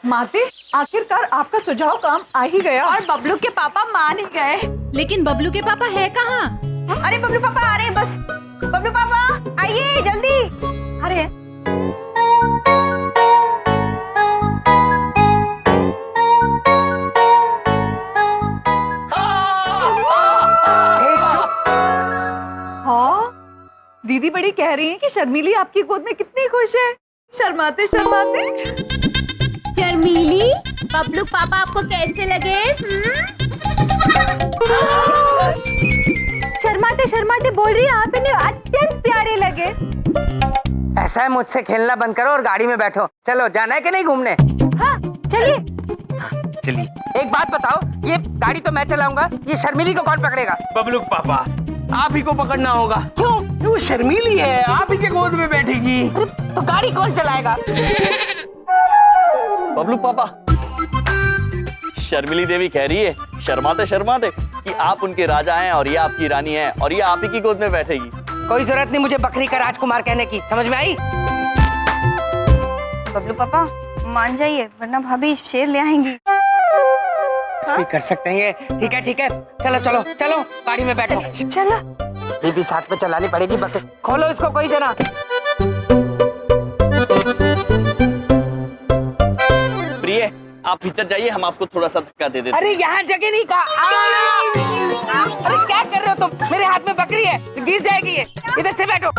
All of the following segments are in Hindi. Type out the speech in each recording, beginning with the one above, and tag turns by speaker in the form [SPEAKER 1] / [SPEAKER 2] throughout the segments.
[SPEAKER 1] माते, आखिरकार आपका सुझाव काम आ ही गया।
[SPEAKER 2] और बबलू के पापा मान ही गए।
[SPEAKER 3] लेकिन बबलू के पापा है कहाँ?
[SPEAKER 1] अरे बबलू पापा आ रहे हैं, बस बबलू पापा आइए जल्दी। आ रहे हैं। हाँ, दीदी बड़ी कह रही हैं कि शर्मीली आपकी गोद में कितनी खुश है। शर्माते शर्माते।
[SPEAKER 4] शर्मीली, बबलू पापा आपको कैसे लगे?
[SPEAKER 2] शर्माते शर्माते बोल रही है आप इन्हें अत्यंत प्यारे लगे।
[SPEAKER 5] ऐसा है, मुझसे खेलना बंद करो और गाड़ी में बैठो। चलो, जाना है कि नहीं घूमने?
[SPEAKER 2] हाँ चलिए।
[SPEAKER 6] चलिए।
[SPEAKER 5] एक बात बताओ, ये गाड़ी तो मैं चलाऊंगा, ये शर्मीली को कौन पकड़ेगा?
[SPEAKER 6] बबलू पापा, आप ही को पकड़ना होगा।
[SPEAKER 5] क्यों?
[SPEAKER 6] वो शर्मीली है, आप ही के गोद में बैठेगी।
[SPEAKER 5] तो गाड़ी कौन चलाएगा?
[SPEAKER 7] बबलू पापा, शर्मिली देवी कह रही है शर्माते शर्माते कि आप उनके राजा हैं और ये आपकी रानी है और ये आप ही की गोद में बैठेगी।
[SPEAKER 5] कोई जरूरत नहीं मुझे बकरी का राजकुमार कहने की, समझ में आई?
[SPEAKER 8] बबलू पापा मान जाइए, वरना भाभी शेर ले आएंगी।
[SPEAKER 5] भी कर सकते हैं ये। ठीक है ठीक है, चलो चलो चलो, गाड़ी में बैठो।
[SPEAKER 2] चलो।
[SPEAKER 5] बीबी साथ में चलानी पड़ेगी बकरी। खोलो इसको कोई जना।
[SPEAKER 7] प्रिय, आप भीतर जाइए, हम आपको थोड़ा सा धक्का दे देते।
[SPEAKER 5] अरे यहाँ जगह नहीं कहा। अरे क्या कर रहे हो तुम? मेरे हाथ में बकरी है, गिर जाएगी ये। इधर से बैठो।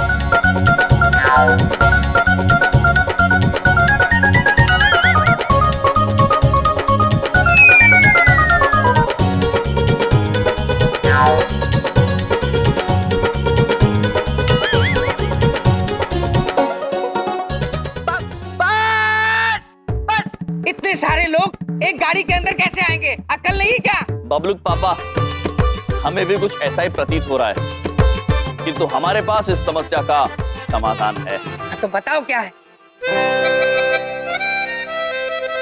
[SPEAKER 5] इतने सारे लोग एक गाड़ी के अंदर कैसे आएंगे? अक्ल नहीं क्या?
[SPEAKER 7] बबलू पापा, हमें भी कुछ ऐसा ही प्रतीत हो रहा है, किंतु हमारे पास इस समस्या का समाधान है।
[SPEAKER 5] तो बताओ क्या है?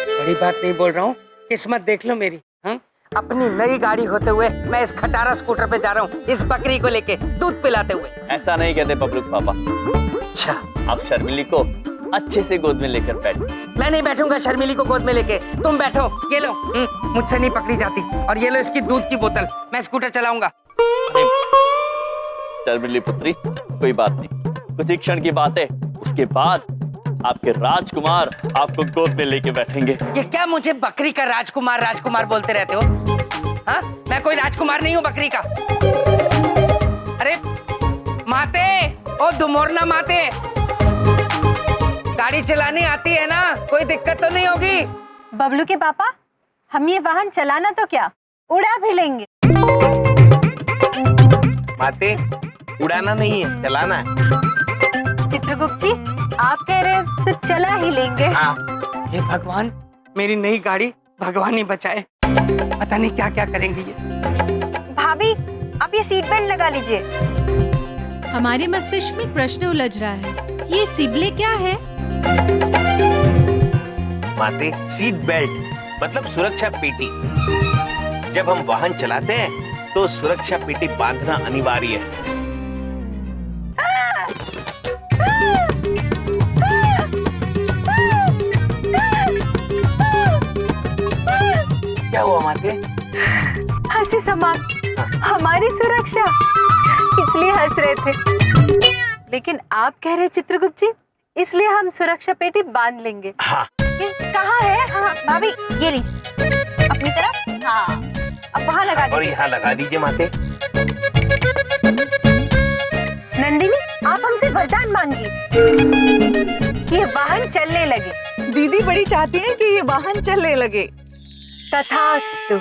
[SPEAKER 5] बड़ी बात नहीं बोल रहा हूँ, किस्मत देख लो मेरी। अपनी नई गाड़ी होते हुए मैं इस खटारा स्कूटर पे जा रहा हूँ, इस बकरी को लेके दूध पिलाते हुए।
[SPEAKER 7] ऐसा नहीं कहते बबलू पापा।
[SPEAKER 5] अच्छा,
[SPEAKER 7] आप शर्मिली को अच्छे से गोद में लेकर बैठो।
[SPEAKER 5] मैं नहीं बैठूंगा शर्मिली को गोद में लेके, तुम बैठो। ये लो, मुझसे नहीं पकड़ी जाती। और ये लो इसकी दूध की बोतल, मैं स्कूटर चलाऊंगा।
[SPEAKER 7] शर्मिली पुत्री, कोई बात नहीं, कुछ ही क्षण की बात है, उसके बाद आपके राजकुमार आपको गोद में लेके बैठेंगे।
[SPEAKER 5] ये क्या मुझे बकरी का राजकुमार राजकुमार बोलते रहते हो? हाँ, मैं कोई राजकुमार नहीं हूँ बकरी का। अरे माते, ओ दुमोरना माते, गाड़ी चलानी आती है ना? कोई दिक्कत तो नहीं होगी?
[SPEAKER 2] बबलू के पापा, हम ये वाहन चलाना तो क्या, उड़ा भी लेंगे।
[SPEAKER 6] माते, उड़ाना नहीं है, चलाना है।
[SPEAKER 2] चित्रगुप्त जी, आप कह रहे हैं तो चला ही लेंगे।
[SPEAKER 5] हे भगवान, मेरी नई गाड़ी भगवान ही बचाए। पता नहीं क्या क्या करेंगी ये।
[SPEAKER 8] भाभी आप ये सीट बेल्ट लगा लीजिए।
[SPEAKER 3] हमारे मस्तिष्क में प्रश्न उलझ रहा है, ये सिबले क्या है?
[SPEAKER 6] माते, सीट बेल्ट मतलब सुरक्षा पेटी। जब हम वाहन चलाते हैं तो सुरक्षा पेटी बांधना अनिवार्य है। क्या हुआ माते?
[SPEAKER 2] हंसी समाप्त। हमारी सुरक्षा, इसलिए हंस रहे थे। लेकिन आप कह रहे चित्रगुप्त जी, इसलिए हम सुरक्षा पेटी बांध लेंगे।
[SPEAKER 6] हाँ।
[SPEAKER 2] ये कहाँ है?
[SPEAKER 8] हाँ भाभी, ये ली अपनी तरफ। हाँ, अब वहाँ लगा
[SPEAKER 6] और
[SPEAKER 8] दीजिए।
[SPEAKER 6] यहाँ लगा दीजिए माते।
[SPEAKER 2] नंदिनी, आप हमसे वरदान मांगिए, ये वाहन चलने लगे।
[SPEAKER 1] दीदी बड़ी चाहती हैं कि ये वाहन चलने लगे।
[SPEAKER 2] तथास्तु।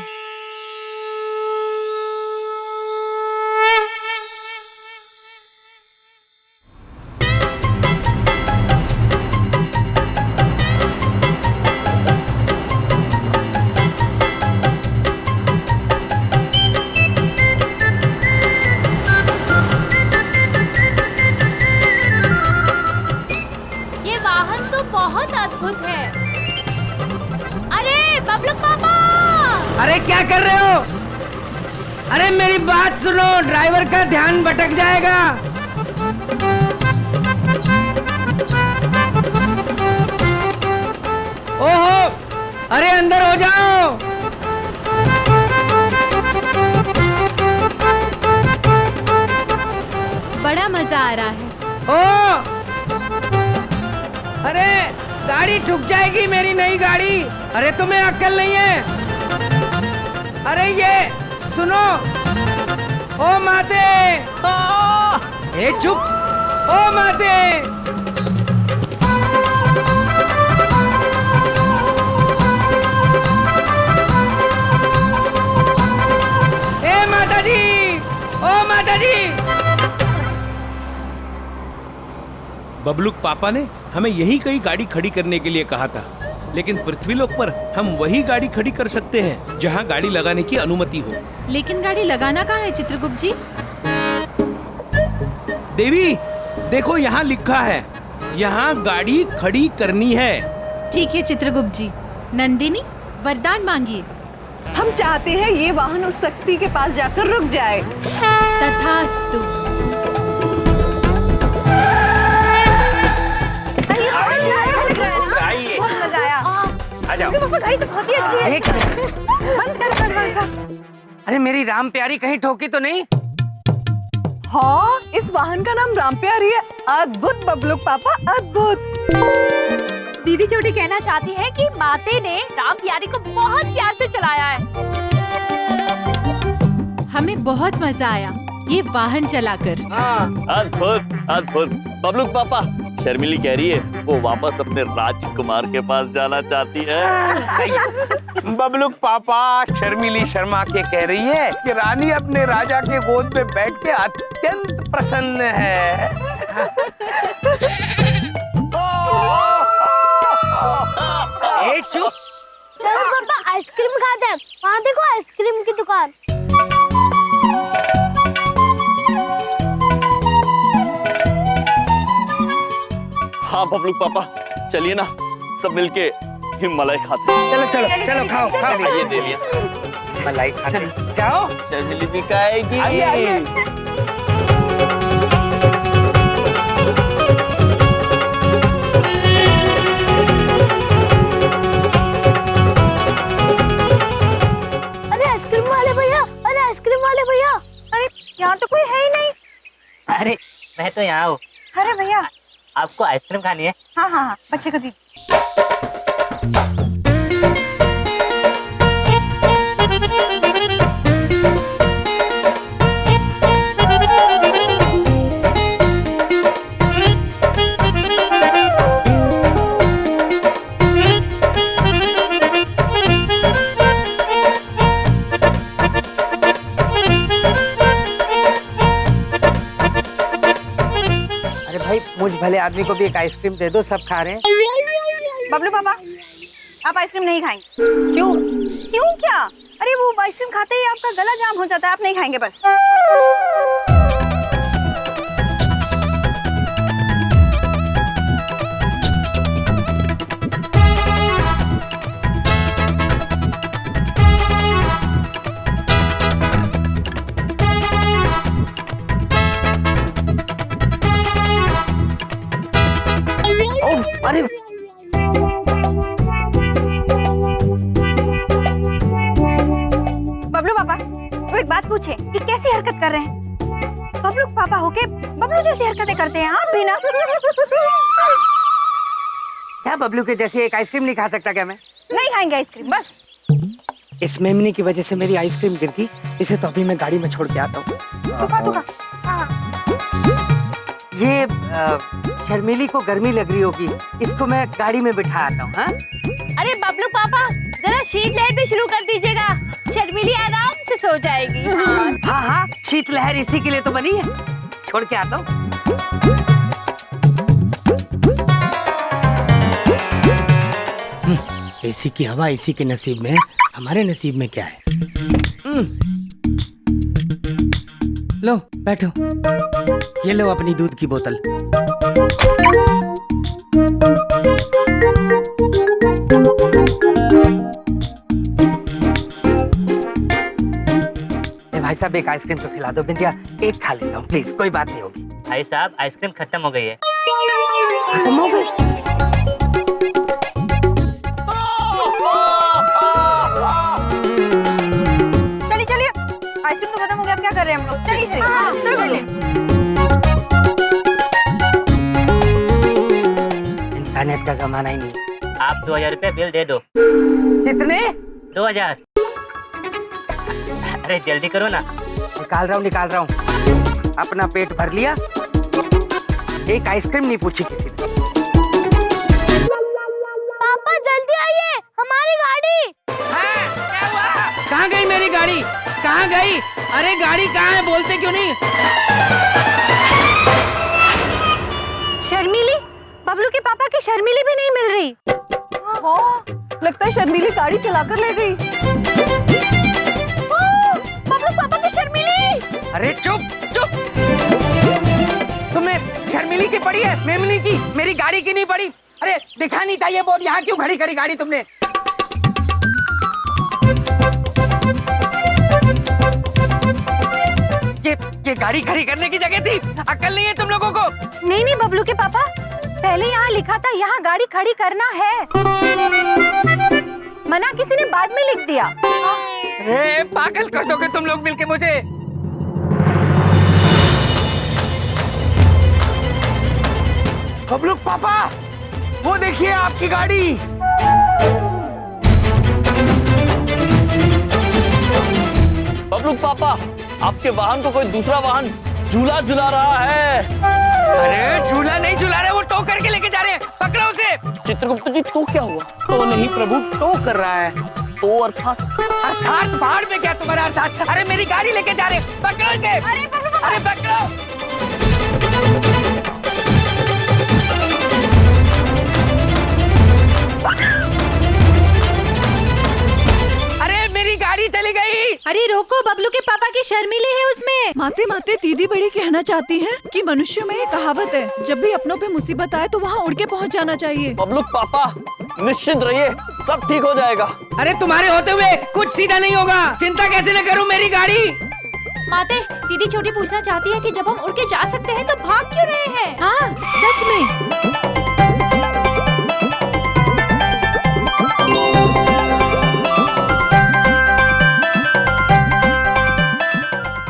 [SPEAKER 4] ये वाहन तो बहुत अद्भुत है। अरे बबलू पापा!
[SPEAKER 5] अरे क्या कर रहे हो? अरे मेरी बात सुनो, ड्राइवर का ध्यान भटक जाएगा। ओहो, अरे अंदर हो जाओ।
[SPEAKER 3] बड़ा मजा आ रहा है।
[SPEAKER 5] ओ अरे गाड़ी ठुक जाएगी, मेरी नई गाड़ी। अरे तुम्हें अक्ल नहीं है? अरे ये सुनो, ओ माते, ए चुप, ओ माते। ए माता जी, ओ माता जी।
[SPEAKER 9] बबलूक पापा ने हमें यही कहीं गाड़ी खड़ी करने के लिए कहा था, लेकिन पृथ्वीलोक पर हम वही गाड़ी खड़ी कर सकते हैं जहाँ गाड़ी लगाने की अनुमति हो।
[SPEAKER 3] लेकिन गाड़ी लगाना कहाँ है चित्रगुप्त जी?
[SPEAKER 9] देवी देखो, यहाँ लिखा है, यहाँ गाड़ी खड़ी करनी है।
[SPEAKER 3] ठीक है चित्रगुप्त जी। नंदिनी, वरदान मांगिए।
[SPEAKER 1] हम चाहते हैं ये वाहन उस शक्ति के पास जाकर रुक जाए।
[SPEAKER 3] तथास्तु।
[SPEAKER 6] आइए,
[SPEAKER 8] बहुत मजा आया।
[SPEAKER 6] आ जाओ।
[SPEAKER 8] पापा गाड़ी तो बहुत ही अच्छी है।
[SPEAKER 5] एक
[SPEAKER 8] बंद कर।
[SPEAKER 5] अरे मेरी राम प्यारी कहीं ठोकी तो नहीं?
[SPEAKER 1] हाँ, इस वाहन का नाम राम प्यारी है। अद्भुत बबलूक पापा, अद्भुत।
[SPEAKER 4] दीदी छोटी कहना चाहती है कि माते ने राम प्यारी को बहुत प्यार से चलाया है।
[SPEAKER 3] हमें बहुत मजा आया ये वाहन चलाकर।
[SPEAKER 7] अद्भुत अद्भुत। बबलूक पापा, शर्मिली कह रही है वो वापस अपने राजकुमार के पास जाना चाहती है।
[SPEAKER 6] बबलूक पापा, शर्मिली शर्मा के कह रही है कि रानी अपने राजा के गोद में बैठ के अत्यंत प्रसन्न है।
[SPEAKER 5] ए चुप।
[SPEAKER 4] चलो पापा आइसक्रीम खाते हैं। वहाँ देखो आइसक्रीम की दुकान।
[SPEAKER 7] हाँ बबलूक पापा, चलिए ना सब मिलके हिमालय खाते हैं।
[SPEAKER 5] चलो चलो चलो, खाओ खाओ।
[SPEAKER 7] ये दे लिया।
[SPEAKER 5] मलाई खाते जाओ।
[SPEAKER 7] शर्मिली भी खाएगी।
[SPEAKER 4] अरे आइसक्रीम वाले भैया, अरे आइसक्रीम वाले भैया।
[SPEAKER 8] अरे यहाँ तो कोई है ही नहीं।
[SPEAKER 10] अरे मैं तो यहाँ हूँ।
[SPEAKER 8] अरे भैया।
[SPEAKER 10] आपको आइसक्रीम खानी है?
[SPEAKER 8] हाँ हाँ हाँ, बच्चे को दीजिए।
[SPEAKER 5] मुझ भले आदमी को भी एक आइसक्रीम दे दो, सब खा रहे हैं।
[SPEAKER 8] बबलू पापा, आप आइसक्रीम नहीं खाएंगे?
[SPEAKER 5] क्यों?
[SPEAKER 8] क्यों क्या? अरे वो आइसक्रीम खाते ही आपका गला जाम हो जाता है, आप नहीं खाएंगे बस।
[SPEAKER 5] अरे
[SPEAKER 8] बबलू पापा, वो एक बात पूछे कि कैसी हरकत कर रहे हैं? बबलू पापा होके बबलू जैसी हरकतें करते हैं आप भी ना।
[SPEAKER 5] क्या बबलू के जैसे एक आइसक्रीम नहीं खा सकता क्या मैं?
[SPEAKER 8] नहीं खाएंगे आइसक्रीम बस।
[SPEAKER 5] इस मेमनी की वजह से मेरी आइसक्रीम गिर गई, इसे तो अभी मैं गाड़ी में छोड़ के आता हूँ।
[SPEAKER 8] तुका।
[SPEAKER 5] ये शर्मिली को गर्मी लग रही होगी, इसको मैं गाड़ी में बिठा आता हूँ। हाँ?
[SPEAKER 4] अरे बबलू पापा, जरा शीतलहर भी शुरू कर दीजिएगा, शर्मिली आराम से सो जाएगी।
[SPEAKER 5] हाँ हाँ, शीतलहर इसी के लिए तो बनी है। छोड़ के आता हूँ। एसी की हवा इसी के नसीब में है, हमारे नसीब में क्या है? लो बैठो, ये लो अपनी दूध की बोतल। भाई साहब एक आइसक्रीम तो खिला दो। बिंदिया एक खा लेता हूँ प्लीज, कोई बात नहीं होगी।
[SPEAKER 10] भाई साहब आइसक्रीम खत्म हो गई है।
[SPEAKER 5] खत्म हो गई?
[SPEAKER 8] क्या कर रहे हैं हम लोग? चलिए चलिए।
[SPEAKER 5] इंटरनेट का जमाना ही नहीं।
[SPEAKER 10] आप 2000 रुपये बिल दे दो।
[SPEAKER 5] कितने?
[SPEAKER 10] 2000। अरे जल्दी करो ना।
[SPEAKER 5] निकाल रहा हूँ। अपना पेट भर लिया, एक आइसक्रीम नहीं पूछी किसी ने।
[SPEAKER 4] पापा जल्दी आइए, हमारी गाड़ी।
[SPEAKER 5] हाँ, क्या हुआ? कहाँ गई मेरी गाड़ी? कहाँ गई? अरे गाड़ी कहाँ है? बोलते क्यों नहीं?
[SPEAKER 2] शर्मीली, बबलू के पापा की शर्मीली भी नहीं मिल रही।
[SPEAKER 1] हाँ, लगता है शर्मीली गाड़ी चलाकर ले गई।
[SPEAKER 4] बबलू पापा की शर्मीली।
[SPEAKER 5] अरे चुप। तुम्हें शर्मिली की पड़ी है, मेमनी की, मेरी गाड़ी की नहीं पड़ी। अरे दिखा नहीं था ये बोर्ड, यहाँ क्यों खड़ी करी गाड़ी तुमने? ये गाड़ी खड़ी करने की जगह थी। अक्ल नहीं है तुम लोगों को?
[SPEAKER 2] नहीं बबलू के पापा, पहले यहाँ लिखा था यहाँ गाड़ी खड़ी करना है। मना किसी ने बाद में लिख दिया।
[SPEAKER 5] अरे पागल कर दोगे तुम लोग मिलके मुझे। बबलू पापा, वो देखिए आपकी गाड़ी।
[SPEAKER 7] बबलू पापा, आपके वाहन को कोई दूसरा वाहन झूला झुला रहा है।
[SPEAKER 5] अरे झूला नहीं झूला रहे, वो टो करके लेके जा रहे हैं। पकड़ो उसे।
[SPEAKER 7] चित्रगुप्त जी, तो क्या हुआ?
[SPEAKER 5] तो नहीं प्रभु, टो कर रहा है।
[SPEAKER 7] तो अर्थात
[SPEAKER 5] पहाड़ में क्या तुम्हारा अर्थात? अरे मेरी गाड़ी लेके जा रहे हैं, पकड़ो इसे। अरे पकड़ो। अरे मेरी गाड़ी चली गई।
[SPEAKER 3] अरे रोको, बबलू के पापा की शर्मीली है उसमें।
[SPEAKER 1] माते दीदी बड़ी कहना चाहती है कि मनुष्य में एक कहावत है, जब भी अपनों पे मुसीबत आए तो वहाँ उड़ के पहुँच जाना चाहिए।
[SPEAKER 7] बबलू पापा, निश्चिंत रहिए, सब ठीक हो जाएगा।
[SPEAKER 5] अरे तुम्हारे होते हुए कुछ सीधा नहीं होगा। चिंता कैसे न करूं मेरी गाड़ी।
[SPEAKER 4] माते, दीदी छोटी पूछना चाहती है कि जब हम उड़ के जा सकते हैं तो भाग क्यों रहे हैं?
[SPEAKER 3] हाँ, सच में।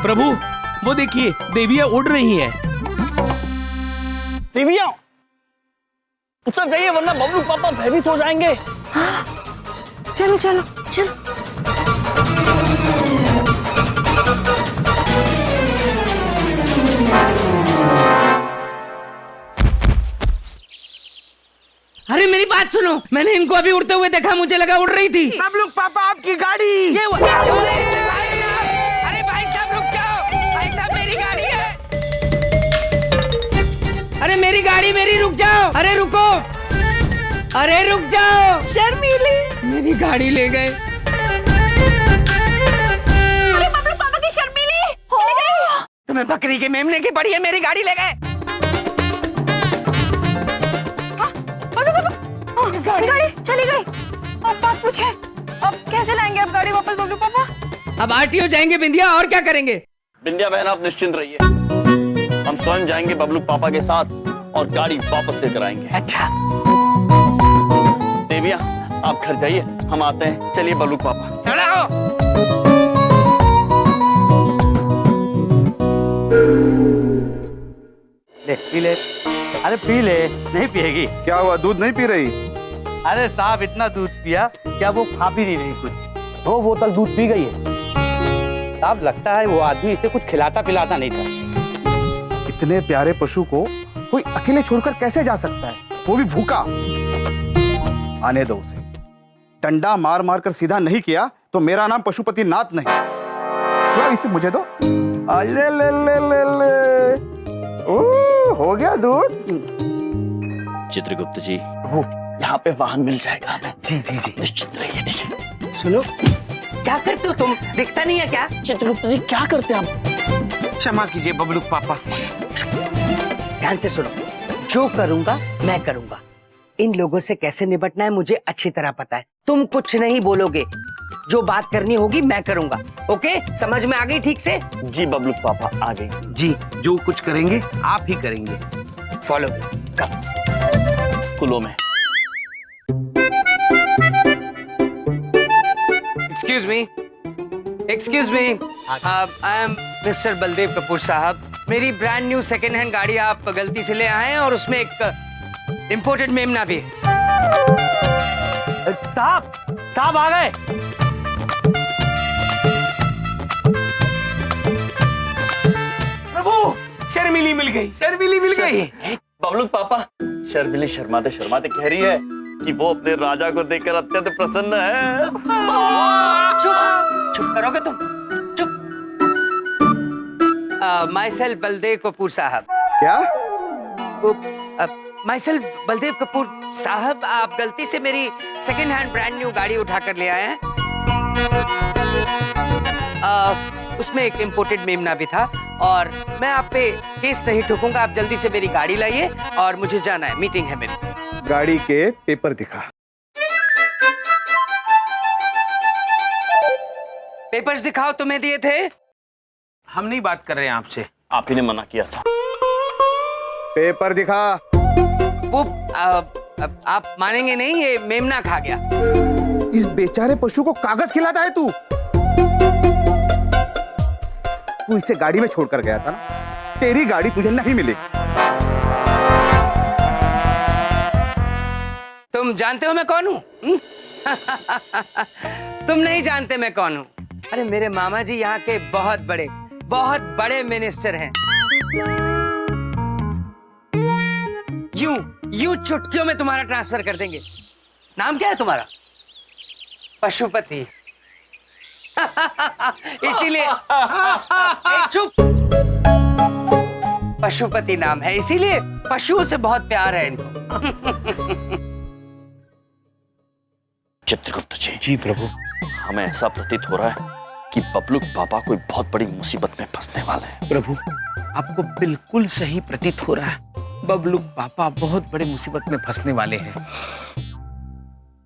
[SPEAKER 9] प्रभु, वो देखिए, देवियां उड़ रही हैं।
[SPEAKER 7] देवियां, उतर जाइए वरना बबलू पापा भयभीत हो जाएंगे।
[SPEAKER 2] चलो चलो चलो।
[SPEAKER 5] अरे मेरी बात सुनो, मैंने इनको अभी उड़ते हुए देखा, मुझे लगा उड़ रही थी। बबलू पापा आपकी गाड़ी। ये अरे भाई साहब रुक जाओ, भाई साहब मेरी गाड़ी है। अरे मेरी गाड़ी मेरी, रुक जाओ। अरे रुको, अरे रुक जाओ।
[SPEAKER 1] शर्मीली,
[SPEAKER 5] मेरी गाड़ी ले गए।
[SPEAKER 4] अरे बबलू पापा की शर्मीली चली गई।
[SPEAKER 5] तुम्हें बकरी के मेमने की पड़ी है, मेरी गाड़ी ले गए।
[SPEAKER 8] गाड़ी चली गई। अब बात पूछे, अब कैसे लाएंगे अब गाड़ी वापस बबलू पापा?
[SPEAKER 5] अब आरटीओ जाएंगे बिंदिया, और क्या करेंगे?
[SPEAKER 7] बिंदिया बहन, आप निश्चिंत रहिए, हम स्वयं जाएंगे बबलू पापा के साथ और गाड़ी वापस लेकर आएंगे।
[SPEAKER 5] अच्छा
[SPEAKER 7] देविया, आप घर जाइए, हम आते हैं। चलिए बबलू पापा।
[SPEAKER 5] चला हो।
[SPEAKER 11] ले पी ले। अरे पी ले। नहीं पिएगी?
[SPEAKER 12] क्या हुआ, दूध नहीं पी रही?
[SPEAKER 11] अरे साहब, इतना दूध पिया क्या वो खा भी नहीं रही कुछ। 2 बोतल दूध पी गई है साहब। लगता है वो आदमी इसे कुछ खिलाता पिलाता नहीं था।
[SPEAKER 12] इतने प्यारे पशु को कोई अकेले छोड़कर कैसे जा सकता है, वो भी भूखा? आने दो उसे। डंडा मार मार कर सीधा नहीं किया तो मेरा नाम पशुपति नाथ नहीं। थोड़ा इसे मुझे दो। ले ले ले ले ले। ओ, हो गया दूध।
[SPEAKER 7] चित्रगुप्त जी, यहाँ पे वाहन मिल जाएगा हमें।
[SPEAKER 12] जी जी जी,
[SPEAKER 7] निश्चिंत रहिए। ठीक है।
[SPEAKER 5] सुनो, क्या करते हो तुम? दिखता नहीं है क्या?
[SPEAKER 7] चित्रगुप्त जी, क्या करते हैं आप?
[SPEAKER 5] क्षमा कीजिए बबलू पापा।
[SPEAKER 13] ध्यान से सुनो, जो करूंगा मैं करूंगा। इन लोगों से कैसे निपटना है मुझे अच्छी तरह पता है। तुम कुछ नहीं बोलोगे, जो बात करनी होगी मैं करूंगा। ओके, समझ में आ गई ठीक से?
[SPEAKER 7] जी बबलू पापा, आ गई।
[SPEAKER 12] जी, जो कुछ करेंगे आप ही करेंगे।
[SPEAKER 13] फॉलो कर।
[SPEAKER 7] कुलों में।
[SPEAKER 6] Excuse me,
[SPEAKER 13] excuse me, I am mister Baldev Kapoor साहब। मेरी ब्रांड न्यू सेकेंड हैंड गाड़ी आप गलती से ले आए हैं और उसमें एक इम्पोर्टेड मेमना भी है।
[SPEAKER 5] साहब आ गए। प्रभु, शर्मिली मिल गई, शर्मिली मिल गई।
[SPEAKER 7] बबलू पापा, शर्मिली शर्माते शर्माते कह रही है कि वो अपने राजा को देखकर अत्यंत प्रसन्न है।
[SPEAKER 13] चुप करोगे तुम? चुप। माई सेल्फ बलदेव कपूर साहब।
[SPEAKER 12] क्या?
[SPEAKER 13] माई सेल्फ बलदेव कपूर साहब, आप गलती से मेरी सेकेंड हैंड ब्रांड न्यू गाड़ी उठाकर ले आए हैं। उसमें एक इम्पोर्टेड मेमना भी था और मैं आप पे केस नहीं ठोकूंगा। आप जल्दी से मेरी गाड़ी लाइए और मुझे जाना है, मीटिंग है मेरी।
[SPEAKER 12] गाड़ी के पेपर दिखा।
[SPEAKER 13] पेपर्स दिखाओ, तुम्हें दिए थे।
[SPEAKER 6] हम नहीं बात कर रहे हैं आपसे,
[SPEAKER 7] आप ही ने मना किया था।
[SPEAKER 12] पेपर दिखा।
[SPEAKER 13] वो आप मानेंगे नहीं, ये मेमना खा गया।
[SPEAKER 12] इस बेचारे पशु को कागज खिलाता है तू? तू इसे गाड़ी में छोड़कर गया था ना, तेरी गाड़ी तुझे नहीं मिली।
[SPEAKER 13] तुम जानते हो मैं कौन हूँ? तुम नहीं जानते मैं कौन हूँ? अरे मेरे मामा जी यहाँ के बहुत बड़े मिनिस्टर हैं। यूं चुटकियों में तुम्हारा ट्रांसफर कर देंगे। नाम क्या है तुम्हारा? पशुपति। इसीलिए चुप। पशुपति नाम है, इसीलिए पशुओं से बहुत प्यार है इनको।
[SPEAKER 7] चित्रगुप्त जी।
[SPEAKER 6] जी प्रभु।
[SPEAKER 7] हमें ऐसा प्रतीत हो रहा है कि बबलू पापा कोई बहुत बड़ी मुसीबत में फंसने वाले हैं।
[SPEAKER 6] प्रभु, आपको बिल्कुल सही प्रतीत हो रहा है। बबलू पापा बहुत बड़ी मुसीबत में फंसने वाले हैं।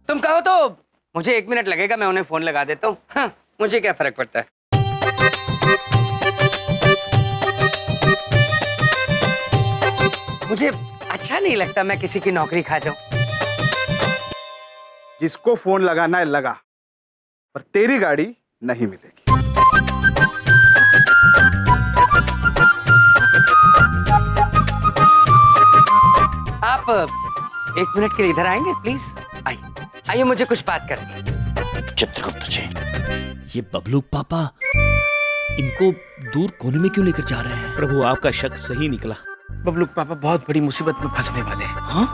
[SPEAKER 13] तुम कहो तो मुझे 1 मिनट लगेगा, मैं उन्हें फोन लगा देता हूँ। हाँ, मुझे क्या फर्क पड़ता है। मुझे अच्छा नहीं लगता मैं किसी की नौकरी खा जाऊं।
[SPEAKER 12] जिसको फोन लगाना है लगा, पर तेरी गाड़ी नहीं मिलेगी।
[SPEAKER 13] आप 1 मिनट के लिए इधर आएंगे प्लीज? आइए, मुझे कुछ बात करनी है।
[SPEAKER 7] चित्रगुप्त जी,
[SPEAKER 14] ये बबलू पापा इनको दूर कोने में क्यों लेकर जा रहे हैं?
[SPEAKER 9] प्रभु, आपका शक सही निकला।
[SPEAKER 6] बबलू पापा बहुत बड़ी मुसीबत में फंसने वाले हैं। हाँ?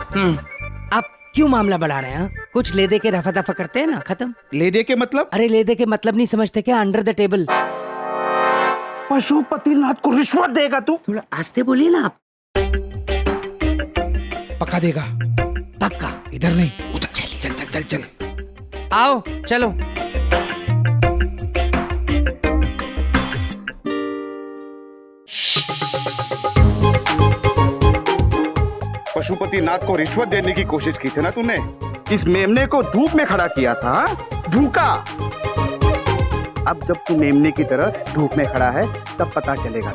[SPEAKER 13] आप क्यों मामला बढ़ा रहे हैं? कुछ ले दे के रफा दफा करते हैं ना, खत्म।
[SPEAKER 12] ले दे के मतलब?
[SPEAKER 13] अरे ले दे के मतलब नहीं समझते क्या? Under the table.
[SPEAKER 12] पशुपतिनाथ को रिश्वत देगा तू?
[SPEAKER 13] थोड़ा आस्ते बोलिए ना आप।
[SPEAKER 12] पक्का देगा?
[SPEAKER 13] पक्का।
[SPEAKER 12] इधर नहीं, उधर। चल।
[SPEAKER 13] आओ चलो।
[SPEAKER 12] पशुपतिनाथ को रिश्वत देने की कोशिश की थी ना तूने? इस मेमने को धूप में खड़ा किया था, भूखा। अब जब तू मेमने की तरह धूप में खड़ा है, तब पता चलेगा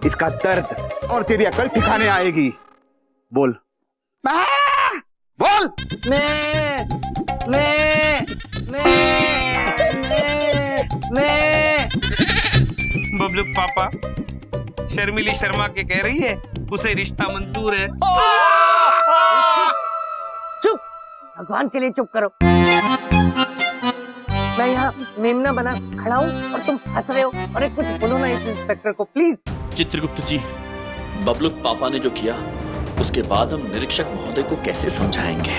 [SPEAKER 12] इसका दर्द और तेरी अकल ठिकाने आएगी। बोल। बोल।
[SPEAKER 13] मैं
[SPEAKER 9] बबलू पापा, शर्मिली शर्मा के कह रही है उसे रिश्ता मंजूर है।
[SPEAKER 13] चुप, भगवान के लिए चुप करो। मैं यहाँ मेमना बना खड़ा हूँ और तुम हंस रहे हो। अरे कुछ बोलो ना इस इंस्पेक्टर को प्लीज।
[SPEAKER 7] चित्रगुप्त जी, बबलू पापा ने जो किया उसके बाद हम निरीक्षक महोदय को कैसे समझाएंगे?